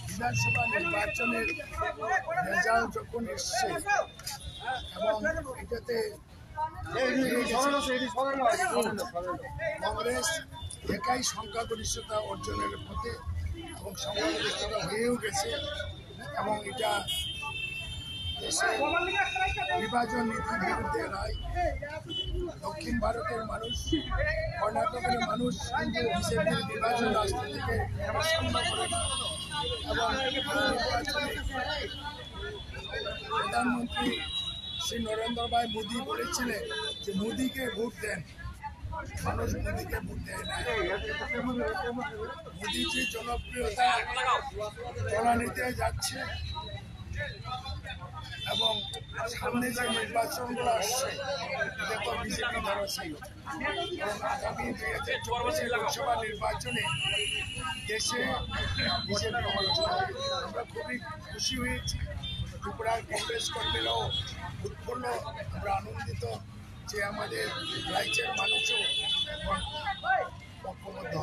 বিধানসভা নির্বাচনের রেজাল্ট যখন এসছে এবং এটাতে কংগ্রেস একাই সংখ্যাগরিষ্ঠতা অর্জনের পথে এবং সংখ্যাগরিষ্ঠতা হয়েও গেছে এবং এটা দেশে নির্বাচন নীতির বিরুদ্ধে নয়। দক্ষিণ ভারতের মানুষ, কর্ণাটকের মানুষ বিজেপির নির্বাচন রাষ্ট্র থেকে পছন্দ করে না এবং প্রধানমন্ত্রী শ্রী নরেন্দ্র ভাই মোদী বলেছিলেন যে মোদীকে ভোট দেন, মানুষ মোদীকে ভোট দেয় না। মোদী যে জনপ্রিয়তা তলানিতে যাচ্ছে এবং সামনে যে নির্বাচনগুলো আসছে দেখো বিজেপি ধরাশায়ী এবং আগামী 2024 লোকসভা নির্বাচনে দেশে বিজেপি আমরা খুবই খুশি হয়েছি। ত্রিপুরার কংগ্রেস কর্মীরাও উৎফুল্ল আমরা আনন্দিত যে আমাদের রাজ্যের মানুষও এখন ঐক্যবদ্ধ